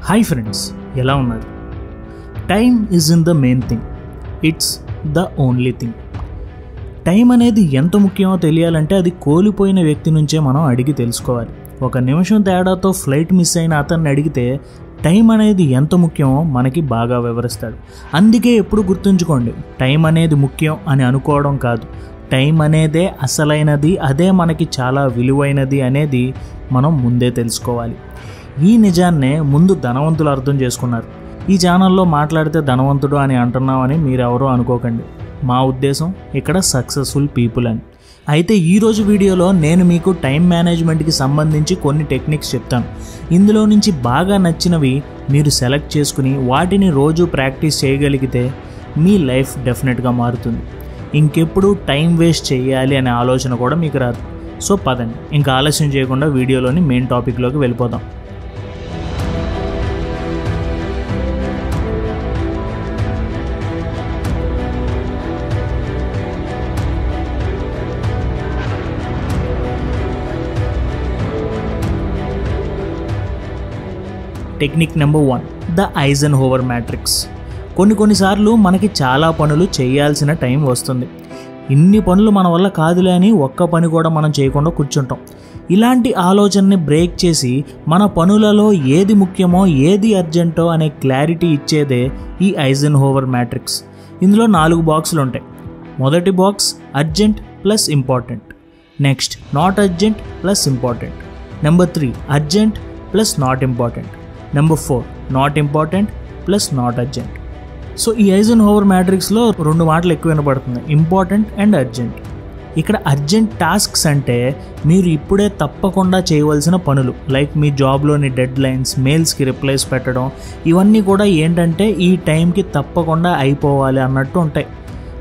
Hi friends, ఎలా ఉన్నారు? Time is in the main thing, it's the only thing. Time అనేది ఎంత ముఖ్యమో తెలియాలంటే అది కోల్పోయిన వ్యక్తి నుంచే మనం అడిగి తెలుసుకోవాలి. ఒక నిమిషం తేడాతో ఫ్లైట్ మిస్ అయిన అతన్ని అడిగితే టైం అనేది ఎంత ముఖ్యమో మనకి బాగా వివరిస్తాడు. అందుకే ఎప్పుడు గుర్తుంచుకోండి, టైం అనేది ముఖ్యం అని అనుకోవడం కాదు, టైం అనేదే అసలైనది, అదే మనకి చాలా విలువైనది అనేది మనం ముందే తెలుసుకోవాలి. ఈ నిజాన్నే ముందు ధనవంతులు అర్థం చేసుకున్నారు. ఈ ఛానల్లో మాట్లాడితే ధనవంతుడు అని అంటున్నామని మీరెవరో అనుకోకండి. మా ఉద్దేశం ఇక్కడ సక్సెస్ఫుల్ పీపుల్ అని. అయితే ఈరోజు వీడియోలో నేను మీకు టైం మేనేజ్మెంట్కి సంబంధించి కొన్ని టెక్నిక్స్ చెప్తాను. ఇందులో నుంచి బాగా నచ్చినవి మీరు సెలెక్ట్ చేసుకుని వాటిని రోజు ప్రాక్టీస్ చేయగలిగితే మీ లైఫ్ డెఫినెట్గా మారుతుంది. ఇంకెప్పుడు టైం వేస్ట్ చేయాలి అనే ఆలోచన కూడా మీకు రాదు. సో పదండి, ఇంకా ఆలస్యం చేయకుండా వీడియోలోని మెయిన్ టాపిక్లోకి వెళ్ళిపోదాం. Technique number 1, the Eisenhower matrix. కొన్నిసార్లు మనకి చాలా పనులు చేయాల్సిన టైం వస్తుంది. ఇన్ని పనులు మన వల్ల కాదులే అని ఒక్క పని కూడా మనం చేయకుండా కూర్చుంటాం. ఇలాంటి ఆలోచనని బ్రేక్ చేసి మన పనులలో ఏది ముఖ్యమో ఏది అర్జెంటో అనే క్లారిటీ ఇచ్చేదే ఈ ఐజెన్హోవర్ మ్యాట్రిక్స్. ఇందులో 4 బాక్సులు ఉంటాయి. మొదటి box urgent plus important, next not urgent plus important, number 3 urgent plus not important, number 4 not important plus not urgent. So ఈ ఐజెన్హోవర్ మ్యాట్రిక్స్లో 2 మాటలు ఎక్కువ వినపడుతుంది, ఇంపార్టెంట్ అండ్ అర్జెంట్. ఇక్కడ అర్జెంట్ టాస్క్స్ అంటే మీరు ఇప్పుడే తప్పకుండా చేయవలసిన పనులు, లైక్ మీ జాబ్లోని డెడ్ లైన్స్, మెయిల్స్కి రిప్లైస్ పెట్టడం, ఇవన్నీ కూడా ఏంటంటే ఈ టైంకి తప్పకుండా అయిపోవాలి అన్నట్టు ఉంటాయి.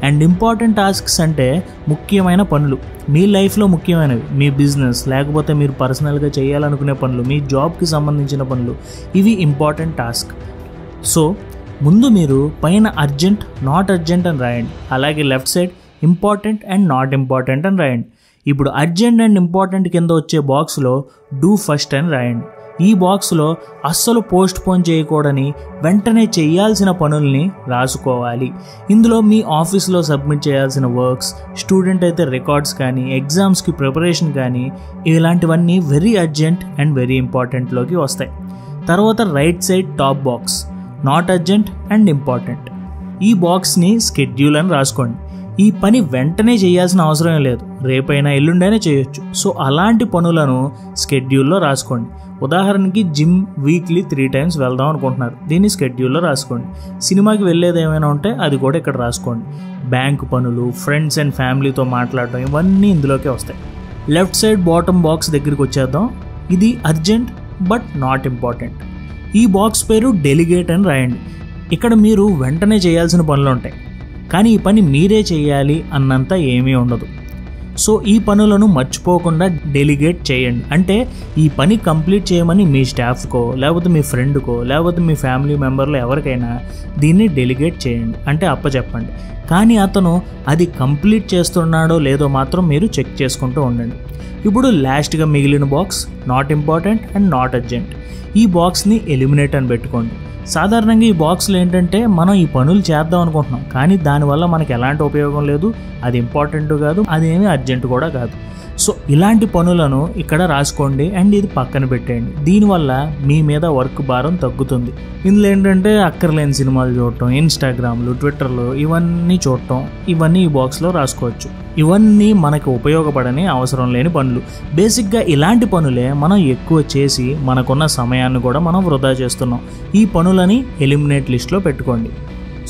అండ్ ఇంపార్టెంట్ టాస్క్స్ అంటే ముఖ్యమైన పనులు, మీ లైఫ్లో ముఖ్యమైనవి, మీ బిజినెస్ లేకపోతే మీరు పర్సనల్గా చేయాలనుకునే పనులు, మీ జాబ్కి సంబంధించిన పనులు, ఇవి ఇంపార్టెంట్ టాస్క్. సో ముందు మీరు పైన అర్జెంట్, నాట్ అర్జెంట్ అని రాయండి. అలాగే left side important and not important అని రాయండి. ఇప్పుడు అర్జెంట్ అండ్ ఇంపార్టెంట్ కింద వచ్చే బాక్స్లో డూ ఫస్ట్ అని రాయండి. ఈ బాక్స్లో అస్సలు పోస్ట్ పోన్ చేయకూడని వెంటనే చేయాల్సిన పనుల్ని రాసుకోవాలి. ఇందులో మీ ఆఫీస్లో సబ్మిట్ చేయాల్సిన వర్క్స్, స్టూడెంట్ అయితే రికార్డ్స్ కానీ, ఎగ్జామ్స్కి ప్రిపరేషన్ కానీ, ఇలాంటివన్నీ వెరీ అర్జెంట్ అండ్ వెరీ ఇంపార్టెంట్లోకి వస్తాయి. తర్వాత right side top box not urgent and important. ఈ బాక్స్ని స్కెడ్యూల్ అని రాసుకోండి. ఈ పని వెంటనే చేయాల్సిన అవసరం లేదు, రేపైనా ఎల్లుండైనా చేయొచ్చు. సో అలాంటి పనులను స్కెడ్యూల్లో రాసుకోండి. ఉదాహరణకి జిమ్ వీక్లీ 3 times వెళ్దాం అనుకుంటున్నారు, దీన్ని స్కెడ్యూల్లో రాసుకోండి. సినిమాకి వెళ్ళేది ఏమైనా ఉంటే అది కూడా ఇక్కడ రాసుకోండి. బ్యాంక్ పనులు, ఫ్రెండ్స్ అండ్ ఫ్యామిలీతో మాట్లాడటం, ఇవన్నీ ఇందులోకే వస్తాయి. లెఫ్ట్ సైడ్ బాటమ్ బాక్స్ దగ్గరికి వచ్చేద్దాం. ఇది అర్జెంట్ బట్ నాట్ ఇంపార్టెంట్. ఈ బాక్స్ పేరు డెలిగేట్ అని రాయండి. ఇక్కడ మీరు వెంటనే చేయాల్సిన పనులు ఉంటాయి, కానీ ఈ పని మీరే చేయాలి అన్నంత ఏమీ ఉండదు. సో ఈ పనులను మర్చిపోకుండా డెలిగేట్ చేయండి. అంటే ఈ పని కంప్లీట్ చేయమని మీ స్టాఫ్కో, లేకపోతే మీ ఫ్రెండ్కో, లేకపోతే మీ ఫ్యామిలీ మెంబర్లో ఎవరికైనా దీన్ని డెలిగేట్ చేయండి, అంటే అప్పచెప్పండి. కానీ అతను అది కంప్లీట్ చేస్తున్నాడో లేదో మాత్రం మీరు చెక్ చేసుకుంటూ ఉండండి. ఇప్పుడు లాస్ట్గా మిగిలిన box not important and not urgent. ఈ బాక్స్ని ఎలిమినేట్ అని పెట్టుకోండి. సాధారణంగా ఈ బాక్స్లో ఏంటంటే మనం ఈ పనులు చేద్దాం అనుకుంటున్నాం, కానీ దానివల్ల మనకి ఎలాంటి ఉపయోగం లేదు, అది ఇంపార్టెంట్ కాదు, అదేమీ అర్జెంట్ కూడా కాదు. సో ఇలాంటి పనులను ఇక్కడ రాసుకోండి అండ్ ఇది పక్కన పెట్టేయండి. దీనివల్ల మీ మీద వర్క్ భారం తగ్గుతుంది. ఇందులో ఏంటంటే అక్కర్లేని సినిమాలు చూడటం, ఇన్స్టాగ్రామ్లు, ట్విట్టర్లు ఇవన్నీ చూడటం, ఇవన్నీ ఈ బాక్స్లో రాసుకోవచ్చు. ఇవన్నీ మనకు ఉపయోగపడని అవసరం లేని పనులు. బేసిక్గా ఇలాంటి పనులే మనం ఎక్కువ చేసి మనకున్న సమయాన్ని కూడా మనం వృధా చేస్తున్నాం. ఈ పనులని ఎలిమినేట్ లిస్ట్లో పెట్టుకోండి.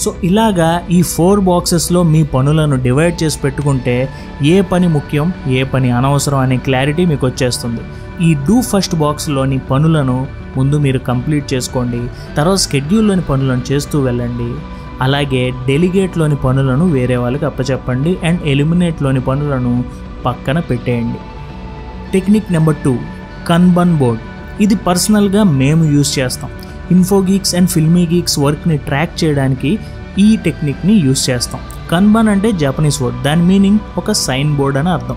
సో ఇలాగా ఈ 4 బాక్సెస్లో మీ పనులను డివైడ్ చేసి పెట్టుకుంటే ఏ పని ముఖ్యం, ఏ పని అనవసరం అనే క్లారిటీ మీకు వచ్చేస్తుంది. ఈ డూ ఫస్ట్ బాక్స్లోని పనులను ముందు మీరు కంప్లీట్ చేసుకోండి. తర్వాత స్కెడ్యూల్లోని పనులను చేస్తూ వెళ్ళండి. అలాగే డెలిగేట్లోని పనులను వేరే వాళ్ళకి అప్పచెప్పండి అండ్ ఎలిమినేట్లోని పనులను పక్కన పెట్టేయండి. Technique number 2, kanban board. ఇది పర్సనల్గా మేము యూజ్ చేస్తాం. ఇన్ఫోగీక్స్ అండ్ ఫిల్మీ గీక్స్ వర్క్ని ట్రాక్ చేయడానికి ఈ టెక్నిక్ని యూజ్ చేస్తాం. కన్బన్ అంటే జపనీస్ వర్డ్, దాని మీనింగ్ ఒక సైన్ బోర్డ్ అని అర్థం.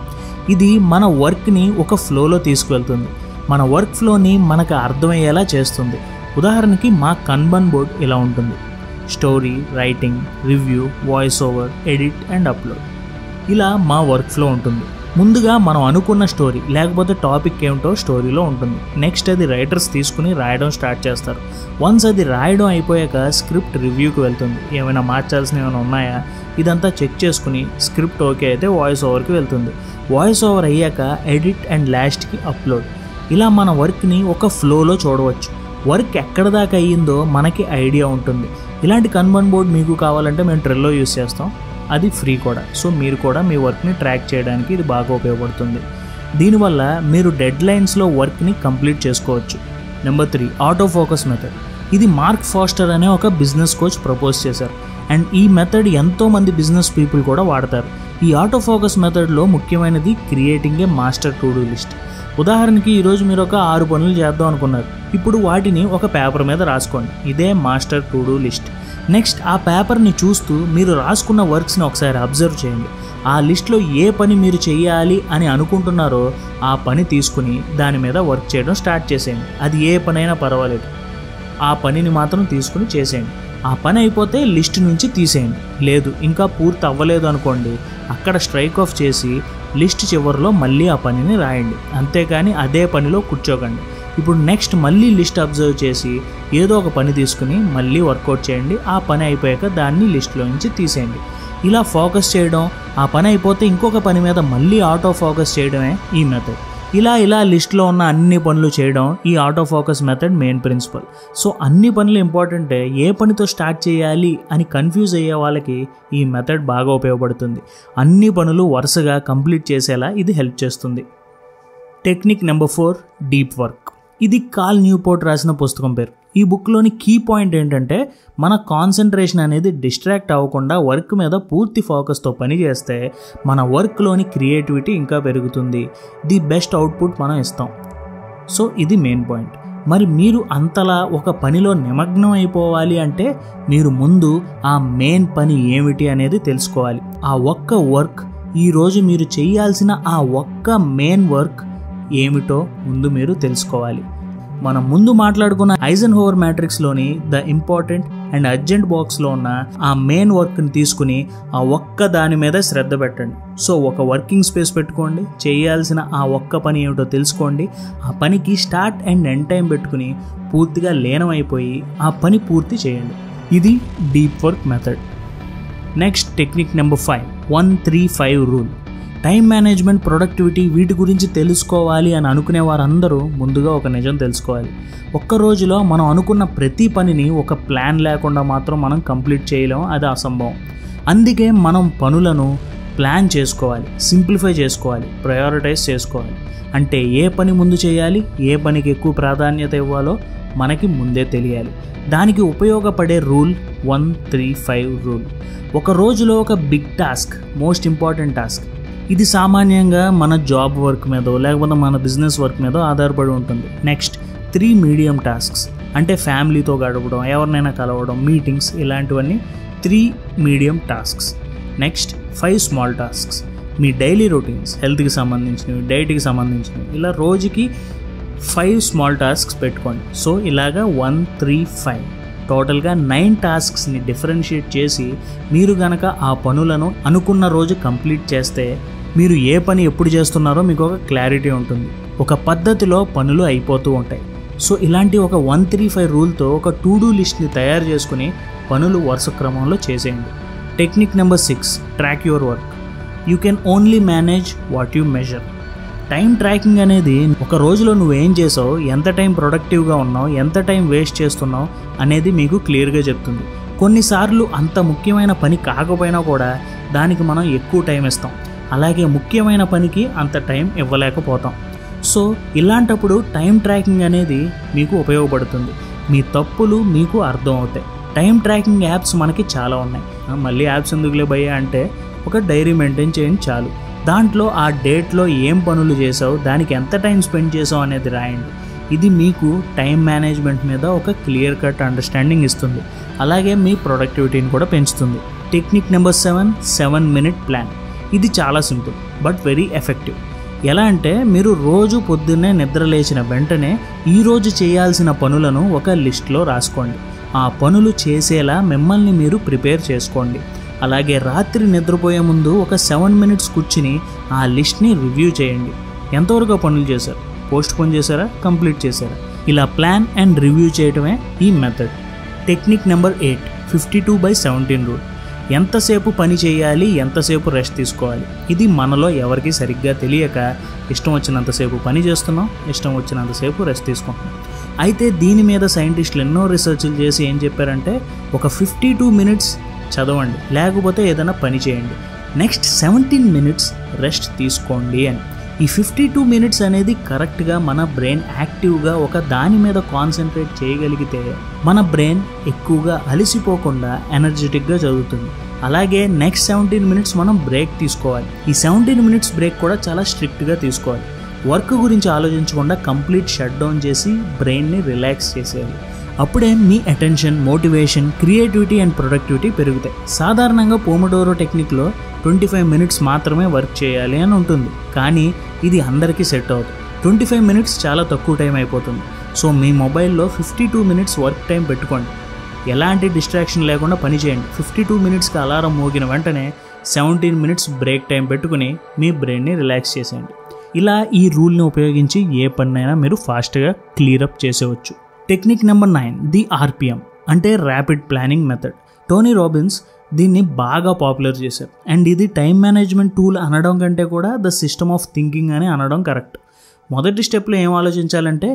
ఇది మన వర్క్ని ఒక ఫ్లోలో తీసుకువెళ్తుంది. మన వర్క్ ఫ్లోని మనకు అర్థమయ్యేలా చేస్తుంది. ఉదాహరణకి మా కన్బన్ బోర్డ్ ఇలా ఉంటుంది: story, writing, review, voice over, edit and upload. ఇలా మా వర్క్ ఫ్లో ఉంటుంది. ముందుగా మనం అనుకున్న స్టోరీ లేకపోతే టాపిక్ ఏమిటో స్టోరీలో ఉంటుంది. నెక్స్ట్ అది రైటర్స్ తీసుకుని రాయడం స్టార్ట్ చేస్తారు. వన్స్ అది రాయడం అయిపోయాక స్క్రిప్ట్ రివ్యూకి వెళ్తుంది. ఏమైనా మార్చాల్సినవి ఏమైనా ఉన్నాయా ఇదంతా చెక్ చేసుకుని స్క్రిప్ట్ ఓకే అయితే వాయిస్ ఓవర్కి వెళ్తుంది. వాయిస్ ఓవర్ అయ్యాక ఎడిట్ అండ్ లాస్ట్కి అప్లోడ్. ఇలా మన వర్క్ని ఒక ఫ్లోలో చూడవచ్చు. వర్క్ ఎక్కడ దాకా అయ్యిందో మనకి ఐడియా ఉంటుంది. ఇలాంటి కన్బన్ బోర్డ్ మీకు కావాలంటే మేము ట్రెల్లో యూస్ చేస్తాం. అది ఫ్రీ కూడా. సో మీరు కూడా మీ వర్క్ని ట్రాక్ చేయడానికి ఇది బాగా ఉపయోగపడుతుంది. దీనివల్ల మీరు డెడ్ లైన్స్లో వర్క్ని కంప్లీట్ చేసుకోవచ్చు. Number 3, auto focus method. ఇది మార్క్ ఫాస్టర్ అనే ఒక బిజినెస్ కోచ్ ప్రపోజ్ చేశారు. అండ్ ఈ మెథడ్ ఎంతోమంది బిజినెస్ పీపుల్ కూడా వాడతారు. ఈ ఆటో ఫోకస్ మెథడ్లో ముఖ్యమైనది creating a master to do list. ఉదాహరణకి ఈరోజు మీరు ఒక 6 పనులు చేద్దాం అనుకున్నారు. ఇప్పుడు వాటిని ఒక పేపర్ మీద రాసుకోండి. ఇదే master to do list. Next ఆ పేపర్ని చూస్తూ మీరు రాసుకున్న వర్క్స్ని ఒకసారి అబ్జర్వ్ చేయండి. ఆ లిస్ట్లో ఏ పని మీరు చేయాలి అని అనుకుంటున్నారో ఆ పని తీసుకుని దాని మీద వర్క్ చేయడం స్టార్ట్ చేసేయండి. అది ఏ పనైనా పర్వాలేదు, ఆ పనిని మాత్రం తీసుకుని చేసేయండి. ఆ పని అయిపోతే లిస్ట్ నుంచి తీసేయండి. లేదు ఇంకా పూర్తి అవ్వలేదు అనుకోండి, అక్కడ స్ట్రైక్ ఆఫ్ చేసి లిస్ట్ చివరిలో మళ్ళీ ఆ పనిని రాయండి. అంతేకాని అదే పనిలో కూర్చోకండి. ఇప్పుడు నెక్స్ట్ మళ్ళీ లిస్ట్ అబ్జర్వ్ చేసి ఏదో ఒక పని తీసుకుని మళ్ళీ వర్కౌట్ చేయండి. ఆ పని అయిపోయాక దాన్ని లిస్ట్లో నుంచి తీసేయండి. ఇలా ఫోకస్ చేయడం, ఆ పని అయిపోతే ఇంకొక పని మీద మళ్ళీ ఆటో ఫోకస్ చేయడమే ఈ మెథడ్. ఇలా లిస్ట్లో ఉన్న అన్ని పనులు చేయడం ఈ auto focus method main principle. So అన్ని పనులు ఇంపార్టెంటే, ఏ పనితో స్టార్ట్ చేయాలి అని కన్ఫ్యూజ్ అయ్యే వాళ్ళకి ఈ మెథడ్ బాగా ఉపయోగపడుతుంది. అన్ని పనులు వరుసగా కంప్లీట్ చేసేలా ఇది హెల్ప్ చేస్తుంది. Technique number 4, deep work. ఇది కాల్ న్యూపోర్ట్ రాసిన పుస్తకం పేరు. ఈ బుక్లోని కీ పాయింట్ ఏంటంటే మన కాన్సన్ట్రేషన్ అనేది డిస్ట్రాక్ట్ అవ్వకుండా వర్క్ మీద పూర్తి ఫోకస్తో పని చేస్తే మన వర్క్లోని క్రియేటివిటీ ఇంకా పెరుగుతుంది. ది బెస్ట్ అవుట్పుట్ మనం ఇస్తాం. సో ఇది మెయిన్ పాయింట్. మరి మీరు అంతలా ఒక పనిలో నిమగ్నం అయిపోవాలి అంటే మీరు ముందు ఆ మెయిన్ పని ఏమిటి అనేది తెలుసుకోవాలి. ఆ ఒక్క వర్క్, ఈరోజు మీరు చేయాల్సిన ఆ ఒక్క మెయిన్ వర్క్ ఏమిటో ముందు మీరు తెలుసుకోవాలి. మనం ముందు మాట్లాడుకున్న ఐజెన్హోవర్ మ్యాట్రిక్స్లోని ద ఇంపార్టెంట్ అండ్ అర్జెంట్ బాక్స్లో ఉన్న ఆ మెయిన్ వర్క్ని తీసుకుని ఆ ఒక్క దాని మీద శ్రద్ధ పెట్టండి. సో ఒక వర్కింగ్ స్పేస్ పెట్టుకోండి, చేయాల్సిన ఆ ఒక్క పని ఏమిటో తెలుసుకోండి, ఆ పనికి స్టార్ట్ అండ్ ఎండ్ టైం పెట్టుకుని పూర్తిగా లీనమైపోయి ఆ పని పూర్తి చేయండి. ఇది deep work method. Next technique number 5, 1-3-5 rule. Time management, productivity వీటి గురించి తెలుసుకోవాలి అని అనుకునే వారందరూ ముందుగా ఒక నిజం తెలుసుకోవాలి. ఒక్క రోజులో మనం అనుకున్న ప్రతి పనిని ఒక ప్లాన్ లేకుండా మాత్రం మనం కంప్లీట్ చేయలేం. అది అసంభవం. అందుకే మనం పనులను ప్లాన్ చేసుకోవాలి, సింప్లిఫై చేసుకోవాలి, ప్రయారిటైజ్ చేసుకోవాలి. అంటే ఏ పని ముందు చేయాలి, ఏ పనికి ఎక్కువ ప్రాధాన్యత ఇవ్వాలో మనకి ముందే తెలియాలి. దానికి ఉపయోగపడే రూల్ 1-3-5 రూల్. ఒక రోజులో ఒక big task, most important task. ఇది సామాన్యంగా మన జాబ్ వర్క్ మీదో లేకపోతే మన బిజినెస్ వర్క్ మీదో ఆధారపడి ఉంటుంది. నెక్స్ట్ 3 మీడియం టాస్క్స్, అంటే ఫ్యామిలీతో గడపడం, ఎవరినైనా కలవడం, మీటింగ్స్, ఇలాంటివన్నీ 3 medium tasks. Next 5 small tasks, మీ డైలీ రొటీన్స్, హెల్త్కి సంబంధించినవి, డైట్కి సంబంధించినవి, ఇలా రోజుకి 5 స్మాల్ టాస్క్స్ పెట్టుకోండి. సో ఇలాగా 1-3-5 టోటల్గా 9 టాస్క్స్ని డిఫరెన్షియేట్ చేసి మీరు గనక ఆ పనులను అనుకున్న రోజు కంప్లీట్ చేస్తే మీరు ఏ పని ఎప్పుడు చేస్తున్నారో మీకు ఒక క్లారిటీ ఉంటుంది. ఒక పద్ధతిలో పనులు అయిపోతూ ఉంటాయి. సో ఇలాంటి ఒక 1-3-5 రూల్తో ఒక టు డూ లిస్ట్ని తయారు చేసుకుని పనులు వరుస క్రమంలో చేసేయండి. Technique number 6, track your work. You can only manage what you measure. Time tracking అనేది ఒక రోజులో నువ్వేం చేసావు, ఎంత టైం ప్రొడక్టివ్గా ఉన్నావు, ఎంత టైం వేస్ట్ చేస్తున్నావు అనేది మీకు క్లియర్గా చెప్తుంది. కొన్నిసార్లు అంత ముఖ్యమైన పని కాకపోయినా కూడా దానికి మనం ఎక్కువ టైం ఇస్తాం. అలాగే ముఖ్యమైన పనికి అంత టైం ఇవ్వలేకపోతాం. సో ఇలాంటప్పుడు టైం ట్రాకింగ్ అనేది మీకు ఉపయోగపడుతుంది. మీ తప్పులు మీకు అర్థం అవుతాయి. టైం ట్రాకింగ్ యాప్స్ మనకి చాలా ఉన్నాయి. మళ్ళీ యాప్స్ ఎందుకులే భయ్యా అంటే ఒక డైరీ మెయింటైన్ చేయండి చాలు. దాంట్లో ఆ డేట్లో ఏం పనులు చేసావు, దానికి ఎంత టైం స్పెండ్ చేసావు అనేది రాయండి. ఇది మీకు టైం మేనేజ్మెంట్ మీద ఒక క్లియర్ కట్ అండర్స్టాండింగ్ ఇస్తుంది. అలాగే మీ ప్రొడక్టివిటీని కూడా పెంచుతుంది. Technique number 7, 7 minute plan. ఇది చాలా సింపుల్ బట్ వెరీ ఎఫెక్టివ్. ఎలా అంటే మీరు రోజు పొద్దున్నే నిద్ర లేచిన వెంటనే ఈరోజు చేయాల్సిన పనులను ఒక లిస్ట్లో రాసుకోండి. ఆ పనులు చేసేలా మిమ్మల్ని మీరు ప్రిపేర్ చేసుకోండి. అలాగే రాత్రి నిద్రపోయే ముందు ఒక 7 minutes కూర్చుని ఆ లిస్ట్ని రివ్యూ చేయండి. ఎంతవరకు పనులు చేశారు, పోస్ట్ పోన్ చేశారా, కంప్లీట్ చేశారా, ఇలా ప్లాన్ అండ్ రివ్యూ చేయడమే ఈ మెథడ్. Technique number 8, 52/17 rule. ఎంతసేపు పని చేయాలి, ఎంతసేపు రెస్ట్ తీసుకోవాలి, ఇది మనలో ఎవరికి సరిగ్గా తెలియక ఇష్టం వచ్చినంతసేపు పని చేస్తున్నాం, ఇష్టం వచ్చినంతసేపు రెస్ట్ తీసుకుంటున్నాం. అయితే దీని మీద సైంటిస్టులు ఎన్నో రీసెర్చ్లు చేసి ఏం చెప్పారంటే ఒక 52 minutes చదవండి, లేకపోతే ఏదైనా పని చేయండి, నెక్స్ట్ 17 minutes రెస్ట్ తీసుకోండి అని. ఈ 52 minutes అనేది కరెక్ట్గా మన బ్రెయిన్ యాక్టివ్గా ఒక దాని మీద కాన్సన్ట్రేట్ చేయగలిగితే మన బ్రెయిన్ ఎక్కువగా అలసిపోకుండా ఎనర్జెటిక్గా చదువుతుంది. అలాగే నెక్స్ట్ 17 minutes మనం బ్రేక్ తీసుకోవాలి. ఈ 17 minutes బ్రేక్ కూడా చాలా స్ట్రిక్ట్గా తీసుకోవాలి. వర్క్ గురించి ఆలోచించకుండా కంప్లీట్ షట్ డౌన్ చేసి బ్రెయిన్ని రిలాక్స్ చేసేయాలి. అప్పుడే మీ attention, motivation, creativity and productivity పెరుగుతాయి. సాధారణంగా పోమోడోరో టెక్నిక్లో 25 minutes మాత్రమే వర్క్ చేయాలి అని ఉంటుంది, కానీ ఇది అందరికీ సెట్ అవుతుంది. 25 minutes చాలా తక్కువ టైం అయిపోతుంది. సో మీ మొబైల్లో 52 minutes వర్క్ టైం పెట్టుకోండి. ఎలాంటి డిస్ట్రాక్షన్ లేకుండా పని చేయండి. 52 minutesకి అలారం మోగిన వెంటనే 17 minutes బ్రేక్ టైం పెట్టుకుని మీ బ్రెయిన్ని రిలాక్స్ చేసేయండి. ఇలా ఈ రూల్ని ఉపయోగించి ఏ పనినైనా మీరు ఫాస్ట్గా క్లియరప్ చేసేవచ్చు. టెక్నిక్ నెంబర్ 9, ది RPM అంటే rapid planning method. Tony Robbins దీన్ని బాగా పాపులర్ చేశారు. అండ్ ఇది టైం మేనేజ్మెంట్ టూల్ అనడం కంటే కూడా ద సిస్టమ్ ఆఫ్ థింకింగ్ అని అనడం కరెక్ట్. మొదటి స్టెప్లో ఏం ఆలోచించాలంటే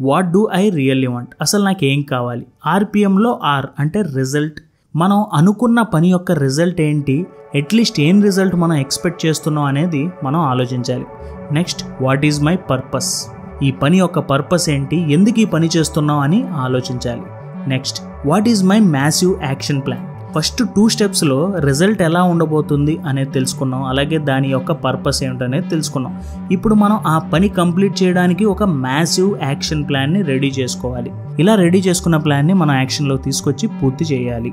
what do I really want, అసలు నాకు ఏం కావాలి. RPMలో R అంటే రిజల్ట్, మనం అనుకున్న పని యొక్క రిజల్ట్ ఏంటి, అట్లీస్ట్ ఏం రిజల్ట్ మనం ఎక్స్పెక్ట్ చేస్తున్నాం అనేది మనం ఆలోచించాలి. Next what is my purpose, ఈ పని యొక్క పర్పస్ ఏంటి, ఎందుకు ఈ పని చేస్తున్నాం అని ఆలోచించాలి. Next what is my massive action plan. First 2 స్టెప్స్లో రిజల్ట్ ఎలా ఉండబోతుంది అనేది తెలుసుకున్నాం, అలాగే దాని యొక్క పర్పస్ ఏమిటనేది తెలుసుకున్నాం. ఇప్పుడు మనం ఆ పని కంప్లీట్ చేయడానికి ఒక మ్యాసివ్ యాక్షన్ ప్లాన్ని రెడీ చేసుకోవాలి. ఇలా రెడీ చేసుకున్న ప్లాన్ని మనం యాక్షన్లో తీసుకొచ్చి పూర్తి చేయాలి.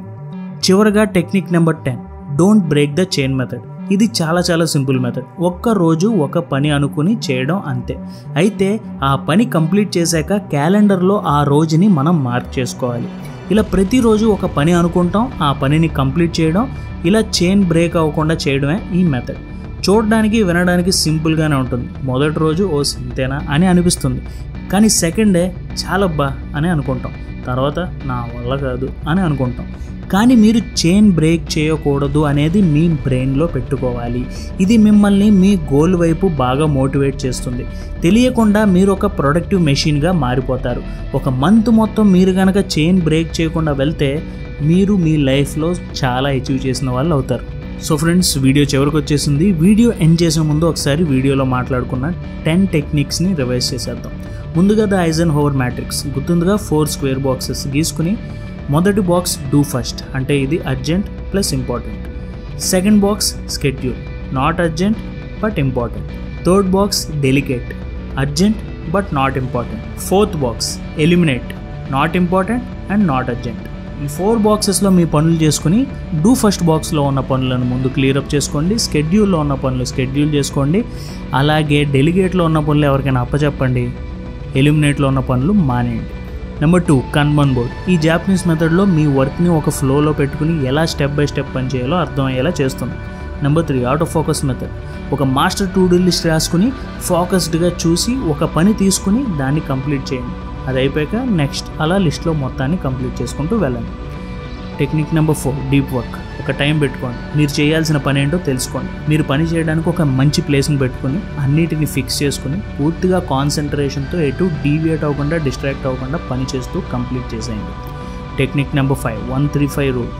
చివరగా technique number 10, don't break the chain method. ఇది చాలా చాలా సింపుల్ మెథడ్. ఒక్క రోజు ఒక పని అనుకుని చేయడం అంతే. అయితే ఆ పని కంప్లీట్ చేశాక క్యాలెండర్లో ఆ రోజుని మనం మార్క్ చేసుకోవాలి. ఇలా ప్రతిరోజు ఒక పని అనుకుంటాం, ఆ పనిని కంప్లీట్ చేయడం, ఇలా చైన్ బ్రేక్ అవ్వకుండా చేయడమే ఈ మెథడ్. చూడడానికి వినడానికి సింపుల్గానే ఉంటుంది. మొదటి రోజు ఓ సింతేనా అని అనిపిస్తుంది, కానీ సెకండ్ డే చాలా బా అని అనుకుంటాం, తర్వాత నా వల్ల కాదు అని అనుకుంటాం. కానీ మీరు చైన్ బ్రేక్ చేయకూడదు అనేది మీ బ్రెయిన్లో పెట్టుకోవాలి. ఇది మిమ్మల్ని మీ గోల్ వైపు బాగా మోటివేట్ చేస్తుంది. తెలియకుండా మీరు ఒక ప్రొడక్టివ్ మెషిన్గా మారిపోతారు. ఒక మంత్ మొత్తం మీరు కనుక చైన్ బ్రేక్ చేయకుండా వెళ్తే మీరు మీ లైఫ్లో చాలా అచీవ్ చేసిన వాళ్ళు అవుతారు. సో ఫ్రెండ్స్, వీడియో చివరికి వచ్చేసింది. వీడియో ఎండ్ చేసే ముందు ఒకసారి వీడియోలో మాట్లాడుకున్న 10 టెక్నిక్స్ని రివైజ్ చేసేద్దాం. ముందుగా the Eisenhower matrix గుర్తుందిగా. 4 square boxes గీసుకుని మొదటి బాక్స్ డూ ఫస్ట్ అంటే ఇది urgent plus important. Second box schedule, not urgent but important. Third box delicate, urgent but not important. Fourth box eliminate, not important and not urgent. ఈ 4 బాక్సెస్లో మీ పనులు చేసుకుని do first బాక్స్లో ఉన్న పనులను ముందు క్లియరప్ చేసుకోండి, స్కెడ్యూల్లో ఉన్న పనులు స్కెడ్యూల్ చేసుకోండి, అలాగే డెలిగేట్లో ఉన్న పనులు ఎవరికైనా అప్పచెప్పండి, ఎలిమినేట్లో ఉన్న పనులు మానేయండి. Number 2, kanban board. ఈ జాపనీస్ మెథడ్లో మీ వర్క్ని ఒక ఫ్లోలో పెట్టుకుని ఎలా స్టెప్ బై స్టెప్ పని చేయాలో అర్థమయ్యేలా చేస్తుంది. Number 3, auto focus method. ఒక మాస్టర్ టు డూ లిస్ట్ రాసుకుని ఫోకస్డ్గా చూసి ఒక పని తీసుకుని దాన్ని కంప్లీట్ చేయండి. అది అయిపోయాక నెక్స్ట్ అలా లిస్ట్లో మొత్తాన్ని కంప్లీట్ చేసుకుంటూ వెళ్ళండి. Technique number 4, deep work. ఒక టైం పెట్టుకోండి, మీరు చేయాల్సిన పని ఏంటో తెలుసుకోండి. మీరు పని చేయడానికి ఒక మంచి ప్లేస్ని పెట్టుకుని అన్నిటిని ఫిక్స్ చేసుకుని పూర్తిగా కాన్సన్ట్రేషన్తో ఎటు డీవియేట్ అవ్వకుండా, డిస్ట్రాక్ట్ అవ్వకుండా పని చేస్తూ కంప్లీట్ చేసేయండి. Technique number 5, 1-3-5 rule.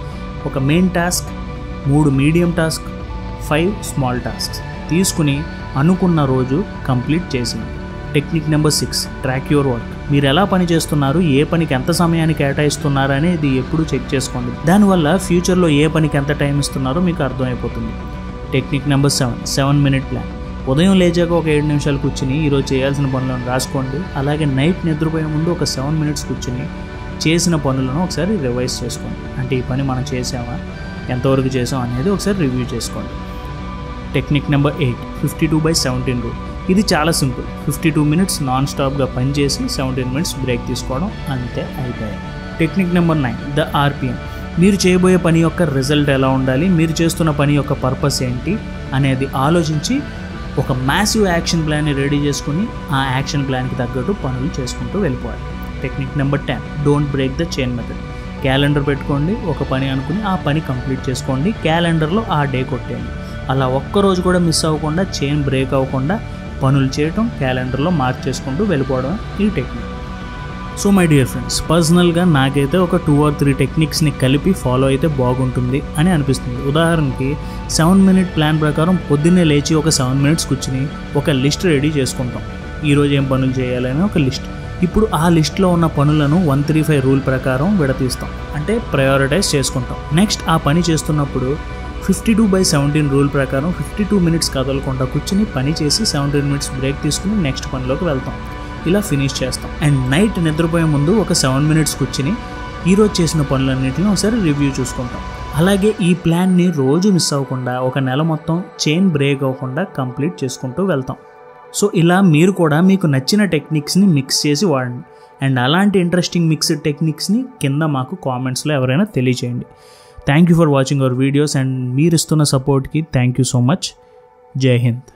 ఒక main task, 3 medium task, 5 small tasks తీసుకుని అనుకున్న రోజు కంప్లీట్ చేసేయండి. Technique number 6, track your work. మీరు ఎలా పని చేస్తున్నారు, ఏ పనికి ఎంత సమయాన్ని కేటాయిస్తున్నారు అనేది ఎప్పుడు చెక్ చేసుకోండి. దానివల్ల ఫ్యూచర్లో ఏ పనికి ఎంత టైం ఇస్తున్నారో మీకు అర్థమైపోతుంది. Technique number 7 minute plan. ఉదయం లేచాక ఒక 7 నిమిషాలు కూర్చుని ఈరోజు చేయాల్సిన పనులను రాసుకోండి. అలాగే నైట్ నిద్రపోయే ముందు ఒక 7 minutes కూర్చుని చేసిన పనులను ఒకసారి రివైజ్ చేసుకోండి. అంటే ఈ పని మనం చేసామా, ఎంతవరకు చేసాం అనేది ఒకసారి రివ్యూ చేసుకోండి. Technique number 8, 52/17 rule. ఇది చాలా సింపుల్. 52 మినిట్స్ నాన్ స్టాప్గా పనిచేసి 17 మినిట్స్ బ్రేక్ తీసుకోవడం, అంతే, అయిపోయాయి. Technique number 9, the RPM. మీరు చేయబోయే పని యొక్క రిజల్ట్ ఎలా ఉండాలి, మీరు చేస్తున్న పని యొక్క పర్పస్ ఏంటి అనేది ఆలోచించి ఒక మ్యాసివ్ యాక్షన్ ప్లాన్ని రెడీ చేసుకుని ఆ యాక్షన్ ప్లాన్కి తగ్గట్టు పనులు చేసుకుంటూ వెళ్ళిపోవాలి. Technique number 10, don't break the chain method. Calendar పెట్టుకోండి, ఒక పని అనుకుని ఆ పని కంప్లీట్ చేసుకోండి, క్యాలెండర్లో ఆ డే కొట్టేయండి. అలా ఒక్కరోజు కూడా మిస్ అవ్వకుండా, చైన్ బ్రేక్ అవ్వకుండా పనులు చేయటం, క్యాలెండర్లో మార్క్ చేసుకుంటూ వెళ్ళిపోవడం ఈ technique. So my dear friends, పర్సనల్గా నాకైతే ఒక 2 or 3 టెక్నిక్స్ని కలిపి ఫాలో అయితే బాగుంటుంది అని అనిపిస్తుంది. ఉదాహరణకి 7 minute ప్లాన్ ప్రకారం పొద్దున్నే లేచి ఒక 7 minutes కూర్చుని ఒక లిస్ట్ రెడీ చేసుకుంటాం. ఈరోజు ఏం పనులు చేయాలని ఒక లిస్ట్. ఇప్పుడు ఆ లిస్ట్లో ఉన్న పనులను 135 రూల్ ప్రకారం విడతీస్తాం, అంటే ప్రయారిటైజ్ చేసుకుంటాం. నెక్స్ట్ ఆ పని చేస్తున్నప్పుడు 52/17 రూల్ ప్రకారం 52 minutes కదలకుండా కూర్చుని పని చేసి 17 minutes బ్రేక్ తీసుకుని నెక్స్ట్ పనిలోకి వెళ్తాం. ఇలా ఫినిష్ చేస్తాం. అండ్ నైట్ నిద్రపోయే ముందు ఒక 7 minutes కూర్చుని ఈరోజు చేసిన పనులన్నింటినీ ఒకసారి రివ్యూ చూసుకుంటాం. అలాగే ఈ ప్లాన్ని రోజు మిస్ అవ్వకుండా ఒక నెల మొత్తం చైన్ బ్రేక్ అవ్వకుండా కంప్లీట్ చేసుకుంటూ వెళ్తాం. సో ఇలా మీరు కూడా మీకు నచ్చిన టెక్నిక్స్ని మిక్స్ చేసి వాడండి. అండ్ అలాంటి ఇంట్రెస్టింగ్ మిక్స్డ్ టెక్నిక్స్ని కింద మాకు కామెంట్స్లో ఎవరైనా తెలియచేయండి. Thank you for watching our videos and మీరు ఇస్తున్న సపోర్ట్కి థ్యాంక్ యూ సో మచ్. జై హింద్.